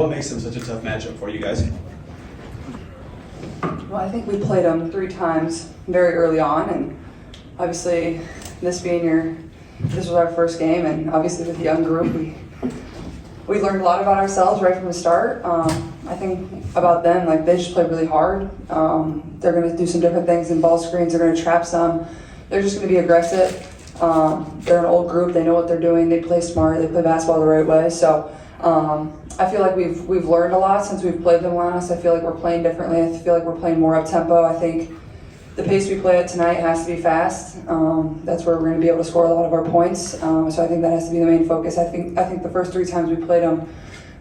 What makes them such a tough matchup for you guys? Well, I think we played them 3 times very early on, and obviously this was our first game, and obviously with the young group, we learned a lot about ourselves right from the start. I think about them, like they just play really hard. They're going to do some different things in ball screens. They're going to trap some. They're just going to be aggressive. They're an old group. They know what they're doing. They play smart. They play basketball the right way. So I feel like we've learned a lot since we've played them last. I feel like we're playing differently. I feel like we're playing more up tempo. I think the pace we play at tonight has to be fast. That's where we're going to be able to score a lot of our points. So I think that has to be the main focus. I think the first 3 times we played them,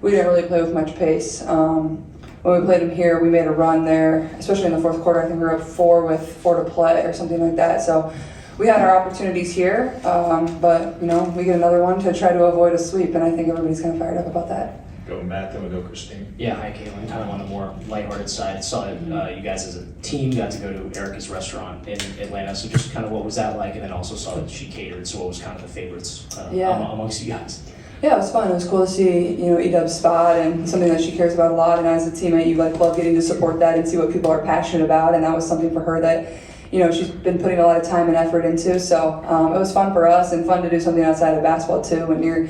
we didn't really play with much pace. When we played them here, we made a run there, especially in the fourth quarter. I think we were up 4 with 4 to play or something like that. So we had our opportunities here, but we get another one to try to avoid a sweep, and I think everybody's kind of fired up about that. Go Matt, then we go Christine. Yeah, hi Caitlin. Kind of on the more lighthearted side. I saw that you guys as a team got to go to Erica's restaurant in Atlanta. So just kind of what was that like? And then also saw that she catered. So what was kind of the favorites amongst you guys? Yeah, it was fun. It was cool to see, E-Dub's spot and something that she cares about a lot. And as a teammate, you love getting to support that and see what people are passionate about. And that was something for her that, she's been putting a lot of time and effort into. So it was fun for us and fun to do something outside of basketball too when you're,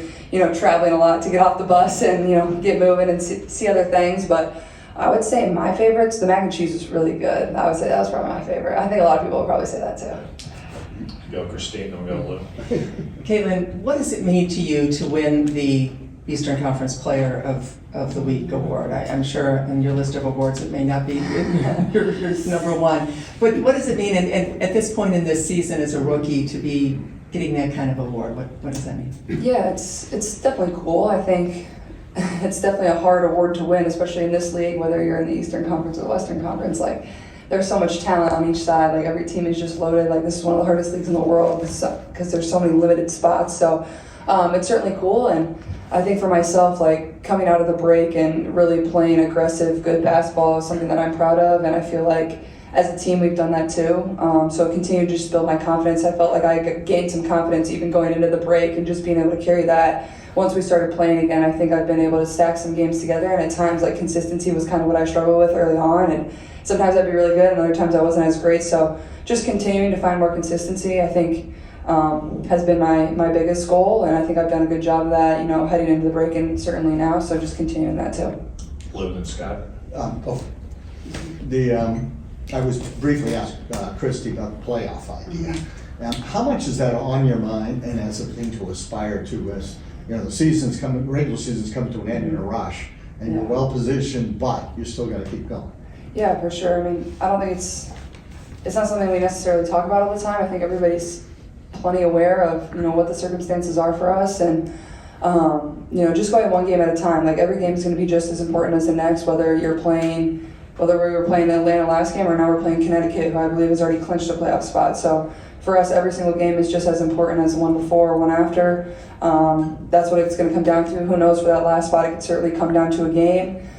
traveling a lot to get off the bus and, get moving and see other things. But I would say my favorites, the mac and cheese was really good. I would say that was probably my favorite. I think a lot of people would probably say that too. Go Christine, then we go Lou. Caitlin, what does it mean to you to win the Eastern Conference Player of the Week award? I'm sure on your list of awards it may not be your number one, but what does it mean? And at this point in this season as a rookie to be getting that kind of award, what does that mean? Yeah, it's definitely cool. I think it's definitely a hard award to win, especially in this league, whether you're in the Eastern Conference or the Western Conference. Like, there's so much talent on each side. Like, every team is just loaded. Like, this is one of the hardest leagues in the world because there's so many limited spots. So it's certainly cool. And I think for myself, like, coming out of the break and really playing aggressive, good basketball is something that I'm proud of. And I feel like as a team, we've done that too. So continue to just build my confidence. I felt like I gained some confidence even going into the break and just being able to carry that. Once we started playing again, I think I've been able to stack some games together. And at times, like, consistency was kind of what I struggled with early on. And sometimes I'd be really good, and other times I wasn't as great. So just continuing to find more consistency, I think, has been my biggest goal, and I think I've done a good job of that, heading into the break and certainly now. So just continuing that too. Lou and Scott. I was briefly asked Christie about the playoff idea. How much is that on your mind, and as a thing to aspire to as the season's coming, regular season's coming to an end in a rush, and you're well positioned, but you still got to keep going. Yeah, for sure. I mean, I don't think it's not something we necessarily talk about all the time. I think everybody's plenty aware of what the circumstances are for us, and just going one game at a time. Like, every game is going to be just as important as the next, whether we were playing Atlanta last game or now we're playing Connecticut, who I believe has already clinched a playoff spot. So for us, every single game is just as important as the one before or one after. That's what it's going to come down to. Who knows for that last spot? It could certainly come down to a game.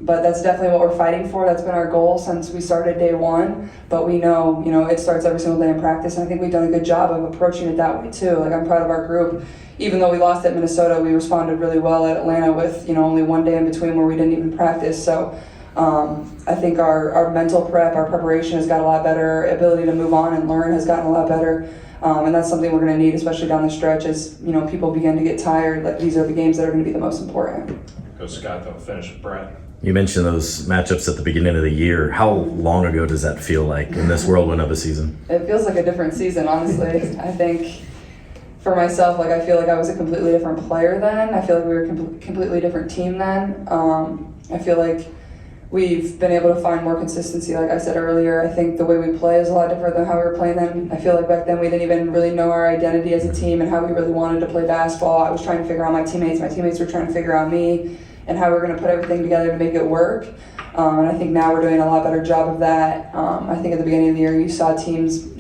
But that's definitely what we're fighting for. That's been our goal since we started day one. But we know, it starts every single day in practice. And I think we've done a good job of approaching it that way too. Like, I'm proud of our group. Even though we lost at Minnesota, we responded really well at Atlanta with, only one day in between where we didn't even practice. So I think our mental prep, our preparation has got a lot better. Ability to move on and learn has gotten a lot better. And that's something we're going to need, especially down the stretch as, people begin to get tired. Like, these are the games that are going to be the most important. Go Scott, then we'll finish with Brett. You mentioned those matchups at the beginning of the year. How long ago does that feel like in this whirlwind of a season? It feels like a different season, honestly. I think for myself, like, I feel like I was a completely different player then. I feel like we were a completely different team then. I feel like we've been able to find more consistency, like I said earlier. I think the way we play is a lot different than how we were playing then. I feel like back then we didn't even really know our identity as a team and how we really wanted to play basketball. I was trying to figure out my teammates. My teammates were trying to figure out me and how we're going to put everything together to make it work. And I think now we're doing a lot better job of that. I think at the beginning of the year you saw teams,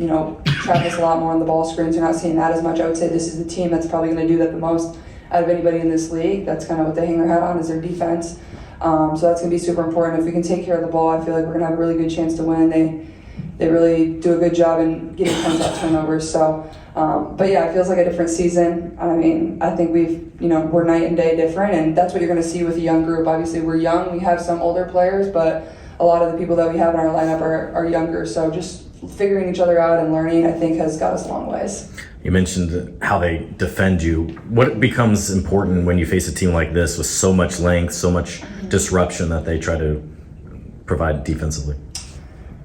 trap us a lot more on the ball screens. You're not seeing that as much. I would say this is the team that's probably going to do that the most out of anybody in this league. That's kind of what they hang their hat on, is their defense. So that's going to be super important. If we can take care of the ball, I feel like we're going to have a really good chance to win. They really do a good job in getting points off turnovers. So But yeah, it feels like a different season. I mean, I think we're night and day different, and that's what you're going to see with a young group. Obviously, we're young. We have some older players, but a lot of the people that we have in our lineup are younger. So just figuring each other out and learning, I think, has got us a long ways. You mentioned how they defend you. What becomes important when you face a team like this with so much length, so much disruption that they try to provide defensively?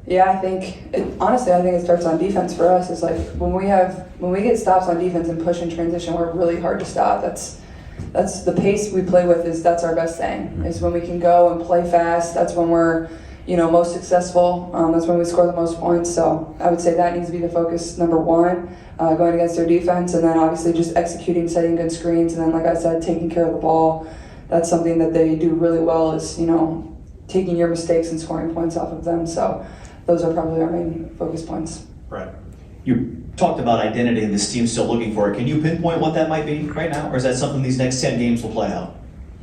Yeah, I think it starts on defense for us. It's like when we get stops on defense and push in transition, we're really hard to stop. That's the pace we play with. That's our best thing. Is when we can go and play fast. That's when we're most successful. That's when we score the most points. So I would say that needs to be the focus number one, going against their defense, and then obviously just executing, setting good screens, and then like I said, taking care of the ball. That's something that they do really well. Is taking your mistakes and scoring points off of them. So those are probably our main focus points. Brett. You talked about identity and this team's still looking for it. Can you pinpoint what that might be right now? Or is that something these next 10 games will play out?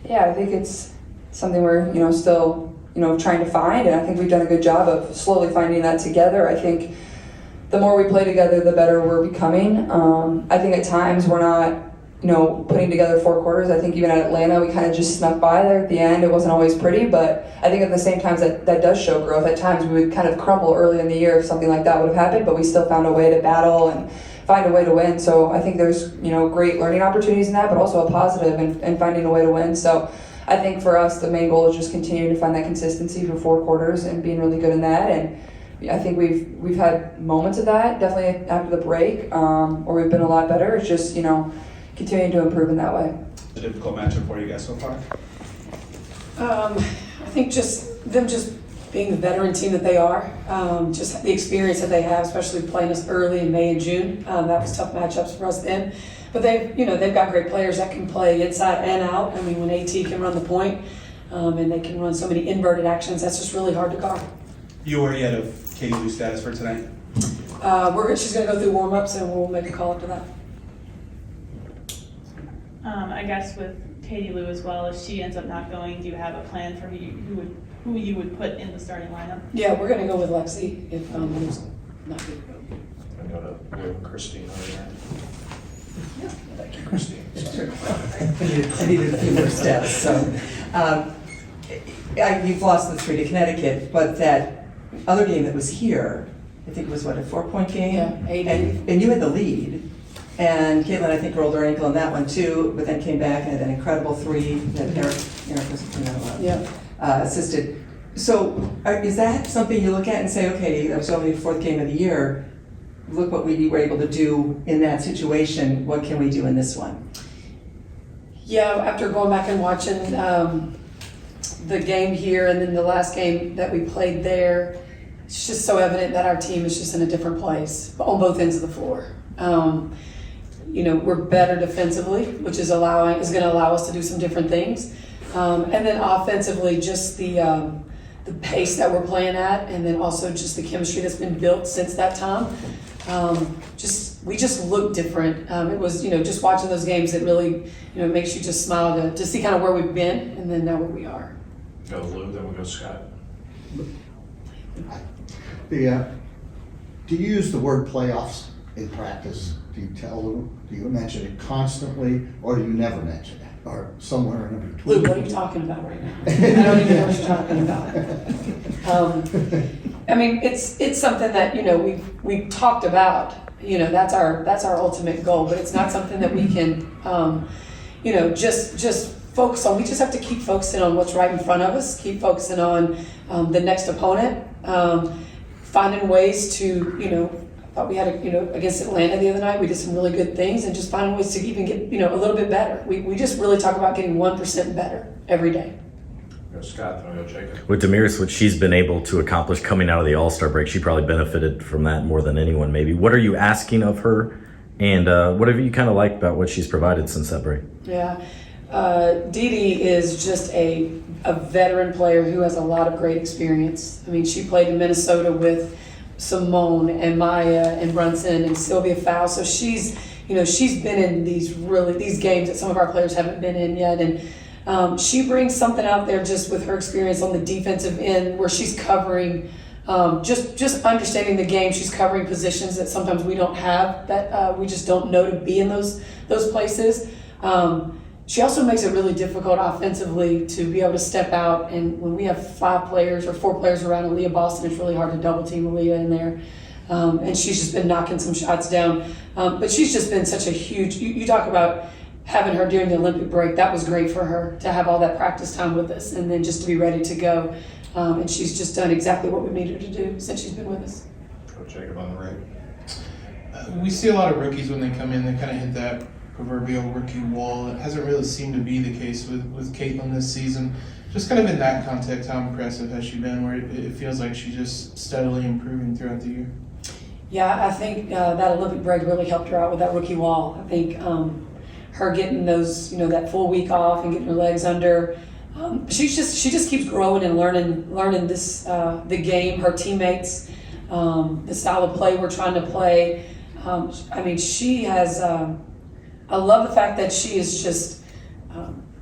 Yeah, I think it's something we're, still, trying to find. And I think we've done a good job of slowly finding that together. I think the more we play together, the better we're becoming. I think at times we're not, putting together 4 quarters. I think even at Atlanta, we kind of just snuck by there at the end. It wasn't always pretty, but I think at the same time that does show growth. At times we would kind of crumble early in the year if something like that would have happened, but we still found a way to battle and find a way to win. So I think there's, great learning opportunities in that, but also a positive in finding a way to win. So I think for us, the main goal is just continuing to find that consistency for 4 quarters and being really good in that. And I think we've had moments of that, definitely after the break, where we've been a lot better. It's just, continuing to improve in that way. A difficult matchup for you guys so far? I think just being the veteran team that they are, just the experience that they have, especially playing us early in May and June. That was tough matchups for us then. But they've got great players that can play inside and out. I mean, when AT can run the point, and they can run so many inverted actions, that's just really hard to guard. You already out of Katie Lou status for tonight? She's going to go through warm-ups and we'll make a call after that. I guess with Katie Lou as well, if she ends up not going, do you have a plan for who you would put in the starting lineup? Yeah, we're going to go with Lexi if Lou's not good. I'm going to Lou and Christine over there. Thank you, Christine. Sorry. I needed a few more steps. So you've lost the 3 to Connecticut, but that other game that was here, I think it was a 4-point game? Yeah, 8. And you had the lead. And Caitlin, I think, rolled her ankle in that one too, but then came back and had an incredible 3 that Eric was assisted. So is that something you look at and say, okay, that was only the 4th game of the year, look what we were able to do in that situation, what can we do in this one? Yeah, after going back and watching the game here and then the last game that we played there, it's just so evident that our team is just in a different place on both ends of the floor. We're better defensively, which is going to allow us to do some different things. And then offensively, just the pace that we're playing at, and then also just the chemistry that's been built since that time. We just look different. It was, just watching those games, it really, makes you just smile to see kind of where we've been and then now where we are. Go Lou, then we'll go Scott. Do you use the word playoffs in practice? Do you mention it constantly, or do you never mention it, or somewhere in between? Lou, what are you talking about right now? I don't even know what you're talking about. I mean, it's something that we've talked about. That's our ultimate goal, but it's not something that we can just focus on. We just have to keep focusing on what's right in front of us. Keep focusing on the next opponent. Finding ways to I thought we had against Atlanta the other night, we did some really good things, and just finding ways to even get a little bit better. We just really talk about getting 1% better every day. Go Scott, then we'll go Jacob. With Damiris, what she's been able to accomplish coming out of the All-Star break, she probably benefited from that more than anyone maybe. What are you asking of her, and what have you kind of liked about what she's provided since that break? Yeah, Dee is just a veteran player who has a lot of great experience. I mean, she played in Minnesota with Simone and Maya and Brunson and Sylvia Fowle, so she's been in these games that some of our players haven't been in yet, and she brings something out there just with her experience on the defensive end where she's covering just understanding the game. She's covering positions that sometimes we don't have, that we just don't know to be in those places. She also makes it really difficult offensively to be able to step out, and when we have 5 players or 4 players around Aaliyah Boston, it's really hard to double team Aaliyah in there. And she's just been knocking some shots down. But she's just been such a huge, you talk about having her during the Olympic break. That was great for her to have all that practice time with us and then just to be ready to go. And she's just done exactly what we needed her to do since she's been with us. Coach Jacob on the right. We see a lot of rookies when they come in, they kind of hit that proverbial rookie wall. It hasn't really seemed to be the case with Caitlin this season. Just kind of in that context, how impressive has she been, where it feels like she's just steadily improving throughout the year? Yeah, I think that Olympic break really helped her out with that rookie wall. I think her getting those, that full week off and getting her legs under. She just keeps growing and learning this the game, her teammates, the style of play we're trying to play. She has. I love the fact that she is just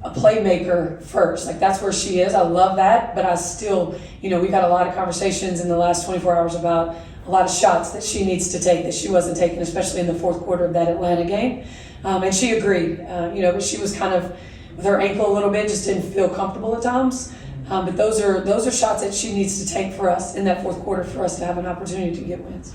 a playmaker first. Like, that's where she is. I love that, but I still, we've had a lot of conversations in the last 24 hours about a lot of shots that she needs to take that she wasn't taking, especially in the fourth quarter of that Atlanta game. And she agreed, but she was kind of with her ankle a little bit, just didn't feel comfortable at times. But those are shots that she needs to take for us in that fourth quarter for us to have an opportunity to get wins.